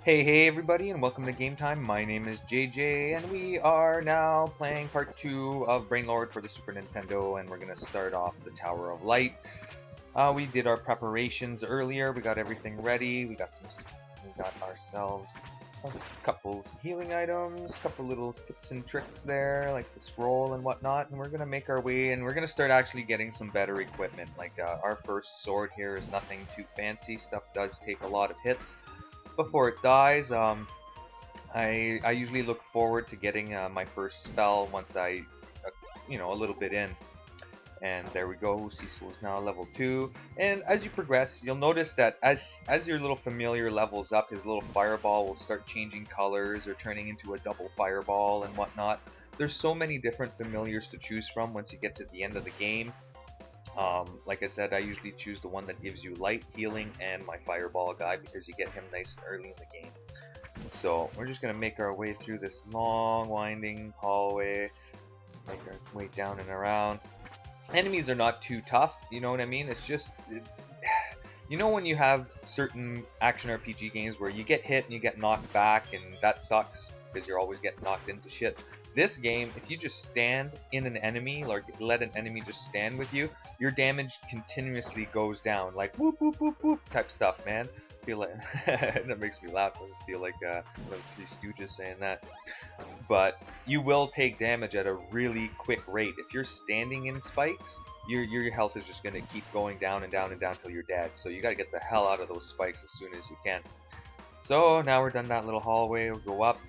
Hey everybody, and welcome to Game Time. My name is JJ, and we are now playing part 2 of Brainlord for the Super Nintendo, and we're going to start off the Tower of Light. We did our preparations earlier, we got everything ready, we got ourselves a couple healing items, a couple little tips and tricks there, like the scroll and whatnot, and we're going to make our way, and we're going to start actually getting some better equipment. Like our first sword here is nothing too fancy, stuff does take a lot of hits before it dies. I usually look forward to getting my first spell once a little bit in. And there we go. Cecil is now level 2. And as you progress, you'll notice that as your little familiar levels up, his little fireball will start changing colors or turning into a double fireball and whatnot. There's so many different familiars to choose from once you get to the end of the game. Like I said, I usually choose the one that gives you light, healing, and my fireball guy because you get him nice and early in the game. So we're just going to make our way through this long winding hallway, make our way down and around. Enemies are not too tough, you know what I mean? It's just, you know when you have certain action RPG games where you get hit and you get knocked back and that sucks because you're always getting knocked into shit. This game, if you just stand in an enemy, or let an enemy just stand with you, your damage continuously goes down, like whoop whoop whoop whoop type stuff, man. I feel like that makes me laugh. I feel like one of the Three Stooges saying that. But you will take damage at a really quick rate. If you're standing in spikes, your health is just gonna keep going down and down and down till you're dead. So you gotta get the hell out of those spikes as soon as you can. So now we're done that little hallway. We'll go up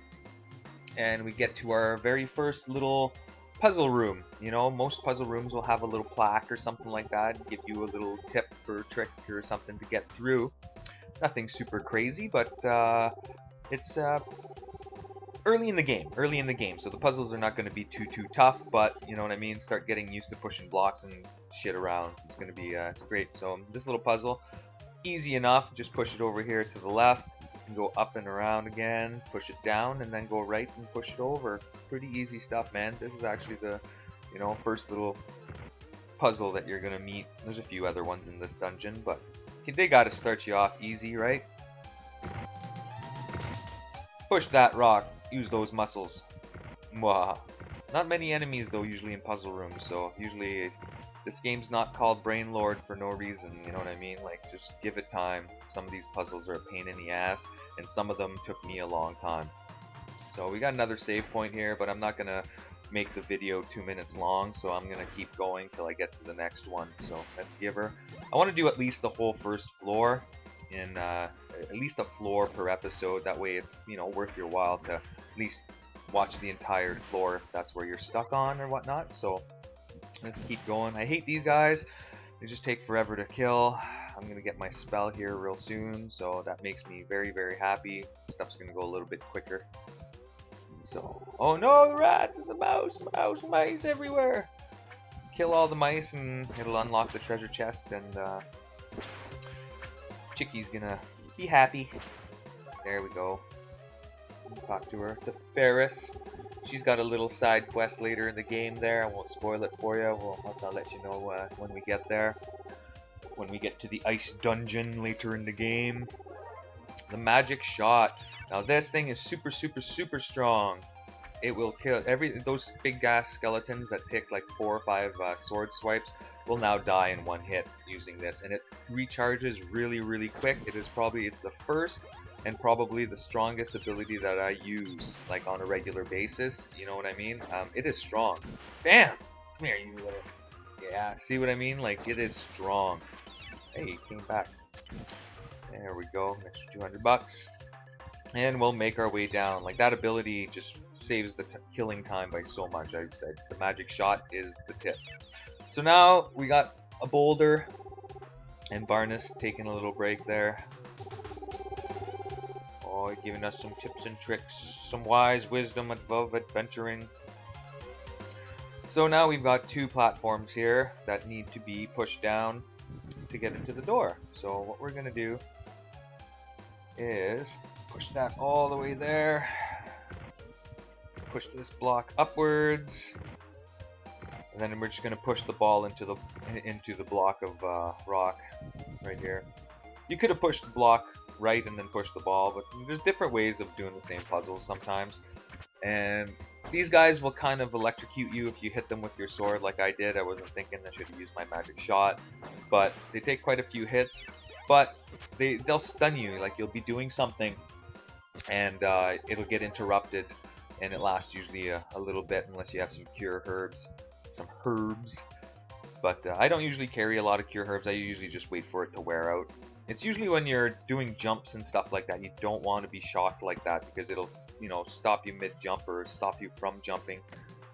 and we get to our very first little puzzle room. You know, most puzzle rooms will have a little plaque or something like that, give you a little tip or trick or something to get through. Nothing super crazy, but it's early in the game, so the puzzles are not going to be too tough, but you know what I mean, start getting used to pushing blocks and shit around. It's going to be it's great. So this little puzzle, easy enough, just push it over here to the left and go up and around again, push it down, and then go right and push it over. Pretty easy stuff, man. This is actually the, first little puzzle that you're gonna meet. There's a few other ones in this dungeon, but they gotta start you off easy, right? Push that rock, use those muscles. Mwah. Not many enemies though usually in puzzle rooms, so usually this game's not called Brainlord for no reason, you know what I mean? Like, just give it time. Some of these puzzles are a pain in the ass, and some of them took me a long time. So we got another save point here, but I'm not gonna make the video 2 minutes long, so I'm gonna keep going till I get to the next one. So let's give her. I want to do at least the whole first floor in at least a floor per episode. That way it's, worth your while to at least watch the entire floor if that's where you're stuck on or whatnot. So let's keep going. I hate these guys. They just take forever to kill. I'm gonna get my spell here real soon, so that makes me very happy. Stuff's gonna go a little bit quicker. So, oh no, the rats and the mice everywhere. Kill all the mice and it'll unlock the treasure chest, and Chickie's gonna be happy. There we go. Talk to her. The Ferris. She's got a little side quest later in the game there. I won't spoil it for you. I'll let you know when we get there. When we get to the ice dungeon later in the game. The magic shot. Now this thing is super strong. It will kill those big ass skeletons that take like 4 or 5 sword swipes will now die in one hit using this, and it recharges really quick. It's the first and probably the strongest ability that I use like on a regular basis. You know what I mean? It is strong. Bam! Come here, you little. Yeah, see what I mean? Like, it is strong. Hey, he came back. There we go. Extra 200 bucks. And we'll make our way down. Like, that ability just saves the killing time by so much. The magic shot is the tip. So now we got a boulder, and Barnes taking a little break there. Oh, giving us some tips and tricks, some wise wisdom above adventuring. So now we've got 2 platforms here that need to be pushed down to get into the door. So what we're gonna do is push that all the way there. Push this block upwards, and then we're just gonna push the ball into the block of rock right here. You could have pushed the block right and then pushed the ball, but there's different ways of doing the same puzzles sometimes. And these guys will kind of electrocute you if you hit them with your sword like I did. I wasn't thinking I should have used my magic shot, but they take quite a few hits, but they'll stun you. Like, you'll be doing something and it'll get interrupted, and it lasts usually a little bit unless you have some cure herbs, but I don't usually carry a lot of cure herbs. I usually just wait for it to wear out. It's usually when you're doing jumps and stuff like that, you don't want to be shocked like that, because it'll, you know, stop you mid-jump or stop you from jumping.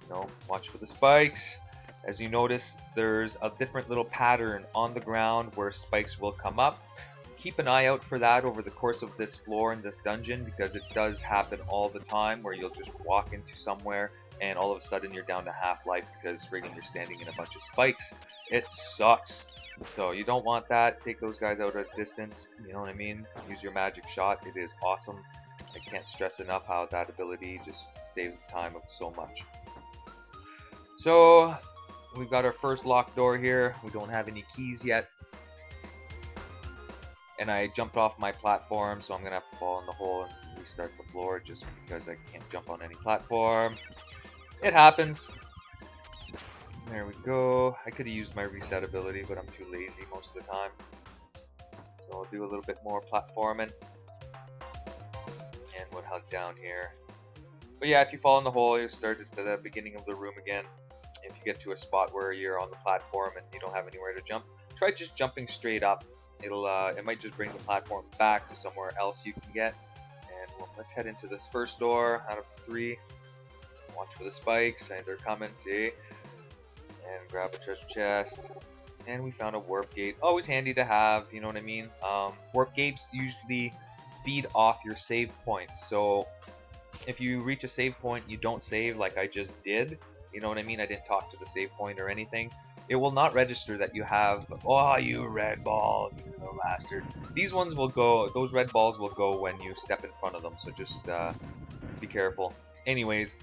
You know, watch for the spikes. As you notice, there's a different little pattern on the ground where spikes will come up. Keep an eye out for that over the course of this floor and this dungeon, because it does happen all the time where you'll just walk into somewhere and all of a sudden you're down to half life because friggin' you're standing in a bunch of spikes. It sucks. So you don't want that. Take those guys out at a distance, you know what I mean? Use your magic shot. It is awesome. I can't stress enough how that ability just saves the time of so much. So we've got our first locked door here. We don't have any keys yet. And I jumped off my platform, so I'm gonna have to fall in the hole and restart the floor just because I can't jump on any platform. It happens. There we go. I could have used my reset ability, but I'm too lazy most of the time. So I'll do a little bit more platforming. And we'll head down here. But yeah, if you fall in the hole, you start at the beginning of the room again. If you get to a spot where you're on the platform and you don't have anywhere to jump, try just jumping straight up. It might just bring the platform back to somewhere else you can get. And well, let's head into this first door out of 3. Watch for the spikes, and they're coming, see? And grab a treasure chest. And we found a warp gate. Always handy to have, you know what I mean? Warp gates usually feed off your save points. So if you reach a save point, you don't save like I just did. You know what I mean? I didn't talk to the save point or anything. It will not register that you have, oh, you red ball, you little bastard. These ones will go, those red balls will go when you step in front of them, so just be careful. Anyways,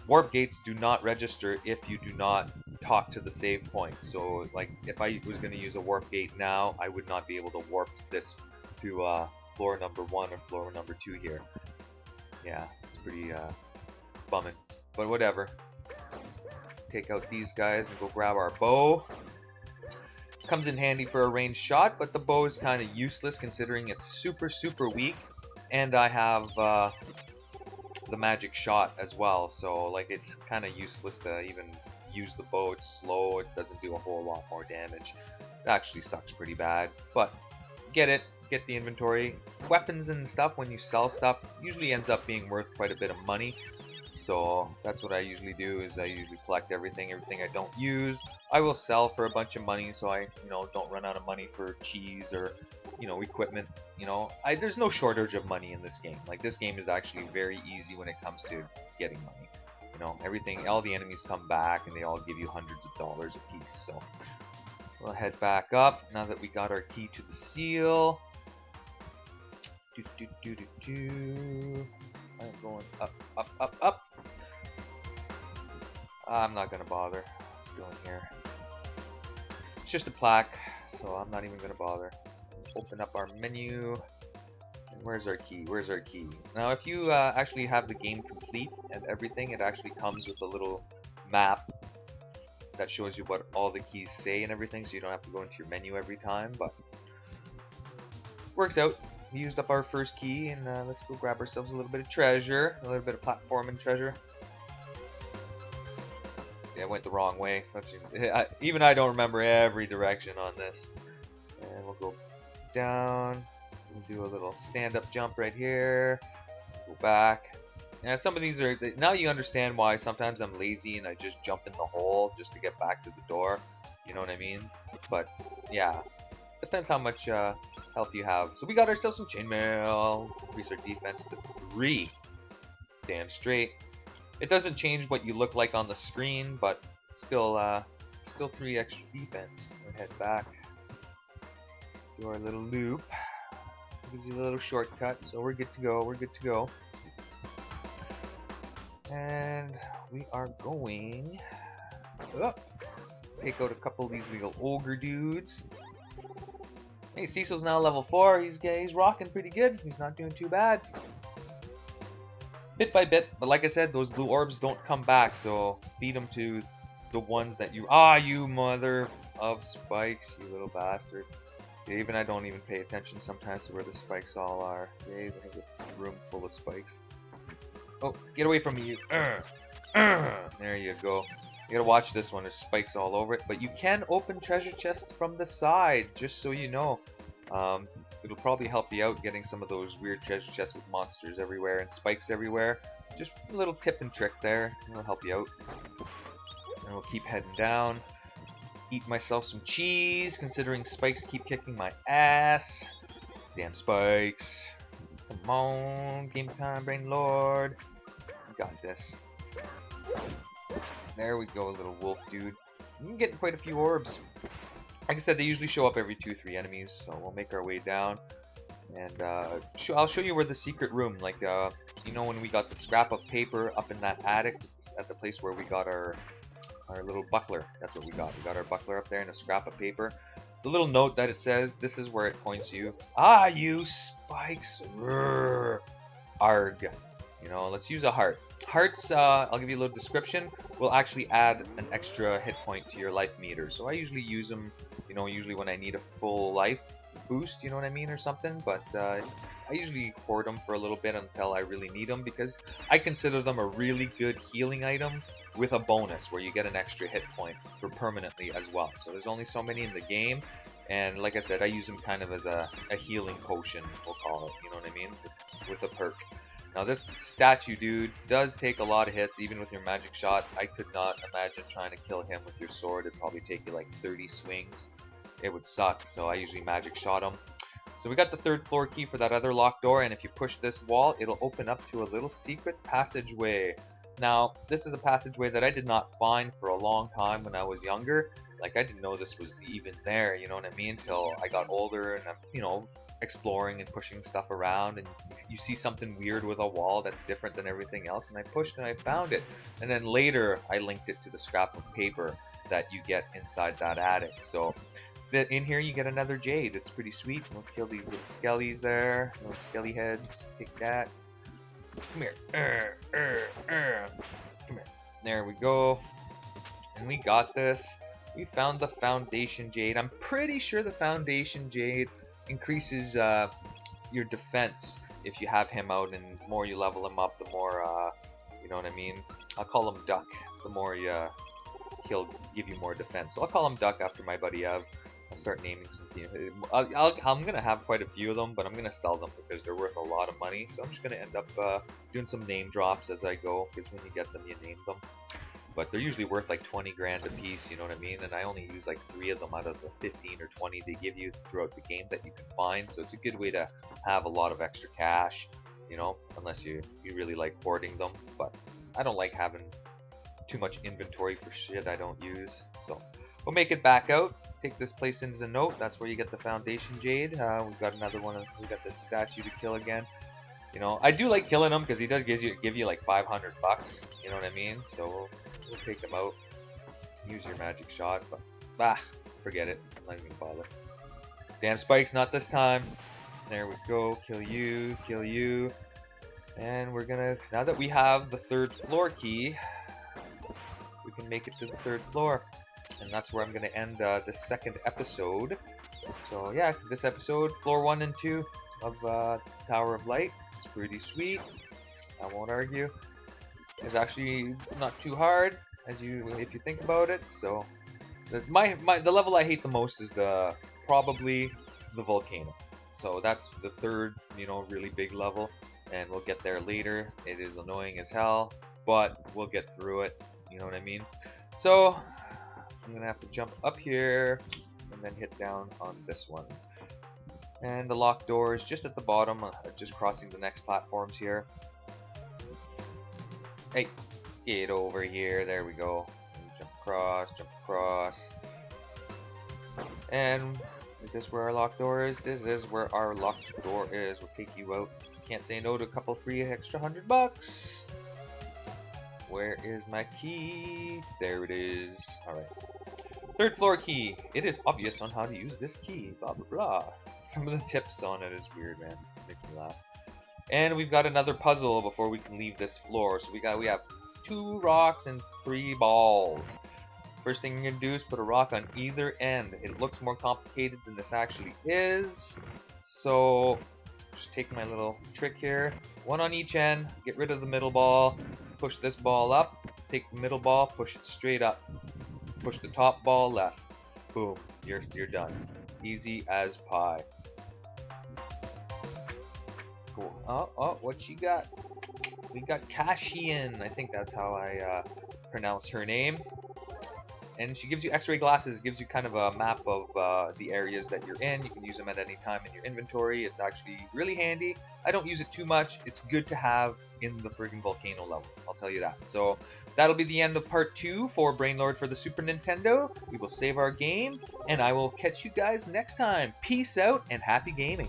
warp gates do not register if you do not talk to the save point. So, like, if I was going to use a warp gate now, I would not be able to warp this to floor number 1 or floor number 2 here. Yeah, it's pretty bumming, but whatever. Take out these guys and go grab our bow. Comes in handy for a ranged shot, but the bow is kind of useless considering it's super weak, and I have the magic shot as well, so like it's kind of useless to even use the bow. It's slow, it doesn't do a whole lot more damage. It actually sucks pretty bad, but get the inventory. Weapons and stuff, when you sell stuff, usually ends up being worth quite a bit of money. So that's what I usually do, is I usually collect everything I don't use. I will sell for a bunch of money, so I, you know, don't run out of money for cheese or, you know, equipment. You know, there's no shortage of money in this game. Like, this game is actually very easy when it comes to getting money. You know, everything, all the enemies come back and they all give you hundreds of dollars a piece. So we'll head back up now that we got our key to the seal. I'm going up. I'm not gonna bother. Let's go in here. It's just a plaque, so I'm not even gonna bother. Open up our menu. And where's our key? Where's our key? Now, if you actually have the game complete and everything, it actually comes with a little map that shows you what all the keys say and everything, so you don't have to go into your menu every time, but works out. We used up our first key, and let's go grab ourselves a little bit of treasure, a little bit of platforming treasure. Yeah, I went the wrong way. Even I don't remember every direction on this. And we'll go down. We'll do a little stand-up jump right here. Go back. And some of these are... Now you understand why sometimes I'm lazy and I just jump in the hole just to get back to the door. You know what I mean? But, yeah. Depends how much health you have. So we got ourselves some chainmail. Increase our defense to 3. Damn straight. It doesn't change what you look like on the screen, but still 3 extra defense. We'll head back. Do our little loop. Gives you a little shortcut, so we're good to go. We're good to go. And we are going up. Take out a couple of these little ogre dudes. Hey, Cecil's now level 4. He's rocking pretty good. He's not doing too bad. Bit by bit, but like I said, those blue orbs don't come back, so feed them to the ones that you... Ah, you mother of spikes, you little bastard. Dave and I don't even pay attention sometimes to where the spikes all are. Dave has a room full of spikes. Oh, get away from me, you. There you go. You gotta watch this one, there's spikes all over it, but you can open treasure chests from the side, just so you know. It'll probably help you out getting some of those weird treasure chests with monsters everywhere and spikes everywhere. Just a little tip and trick there, it'll help you out. And we'll keep heading down. Eat myself some cheese, considering spikes keep kicking my ass. Damn spikes. Come on, game time, Brainlord. You got this. There we go, little wolf dude. You can get quite a few orbs. Like I said, they usually show up every 2-3 enemies, so we'll make our way down. And I'll show you where the secret room, like, you know when we got the scrap of paper up in that attic, at the place where we got our little buckler. That's what we got. We got our buckler up there and a scrap of paper. The little note that it says, this is where it points you. Ah, you spikes. Rrr. Arg. You know, let's use a heart. Hearts, I'll give you a little description, will actually add an extra hit point to your life meter. So I usually use them, you know, usually when I need a full life boost, you know what I mean, or something. But I usually hoard them for a little bit until I really need them, because I consider them a really good healing item with a bonus where you get an extra hit point for permanently as well. So there's only so many in the game. And like I said, I use them kind of as a healing potion, we'll call it, you know what I mean, with a perk. Now this statue dude does take a lot of hits, even with your magic shot. I could not imagine trying to kill him with your sword. It'd probably take you like 30 swings. It would suck, so I usually magic shot him. So we got the 3rd floor key for that other locked door, and if you push this wall, it'll open up to a little secret passageway. Now, this is a passageway that I did not find for a long time when I was younger. Like, I didn't know this was even there, you know what I mean, until I got older and I'm, you know, exploring and pushing stuff around, and you see something weird with a wall that's different than everything else, and I pushed and I found it. And then later, I linked it to the scrap of paper that you get inside that attic. So, in here you get another jade. It's pretty sweet. We'll kill these little skellies there. Little skelly heads. Take that. Come here. Come here. There we go. And we got this. We found the foundation jade. I'm pretty sure the foundation jade increases your defense if you have him out, and the more you level him up, the more, you know what I mean? I'll call him Duck. The more he'll give you more defense. So I'll call him Duck after my buddy Ev. I'll start naming some. I'm gonna have quite a few of them, but I'm gonna sell them because they're worth a lot of money. So I'm just gonna end up doing some name drops as I go, because when you get them, you name them. But they're usually worth like 20 grand a piece, you know what I mean? And I only use like 3 of them out of the 15 or 20 they give you throughout the game that you can find. So it's a good way to have a lot of extra cash, you know, unless you really like hoarding them. But I don't like having too much inventory for shit I don't use. So we'll make it back out. Take this place into the note. That's where you get the foundation jade. We've got another one. We got this statue to kill again. You know, I do like killing him because he does give you like 500 bucks. You know what I mean? So we'll take him out. Use your magic shot, but forget it. I'm not even gonna bother. Damn spikes, not this time. There we go. Kill you. Kill you. And we're gonna. Now that we have the 3rd floor key, we can make it to the 3rd floor. And that's where I'm going to end the 2nd episode. So yeah, this episode, floor 1 and 2 of Tower of Light. It's pretty sweet. I won't argue. It's actually not too hard if you think about it. So the level I hate the most is probably the volcano. So that's the 3rd, you know, really big level, and we'll get there later. It is annoying as hell, but we'll get through it. You know what I mean? So I'm gonna have to jump up here and then hit down on this one. And the locked door is just at the bottom, just crossing the next platforms here. Hey, get over here. There we go. Jump across, jump across. And is this where our locked door is? This is where our locked door is. We'll take you out. Can't say no to a couple free extra $100. Where is my key? There it is. Alright. Third floor key. It is obvious on how to use this key. Blah blah blah. Some of the tips on it is weird, man. Makes me laugh. And we've got another puzzle before we can leave this floor. So we have 2 rocks and 3 balls. First thing you're gonna do is put a rock on either end. It looks more complicated than this actually is. So just take my little trick here. 1 on each end. Get rid of the middle ball. Push this ball up. Take the middle ball. Push it straight up. Push the top ball left. Boom. You're done. Easy as pie. Cool. Oh, what you got? We got Cashian. I think that's how I pronounce her name. And she gives you x-ray glasses, gives you kind of a map of the areas that you're in. You can use them at any time in your inventory. It's actually really handy. I don't use it too much. It's good to have in the friggin' volcano level, I'll tell you that. So that'll be the end of part 2 for Brainlord for the Super Nintendo. We will save our game, and I will catch you guys next time. Peace out and happy gaming.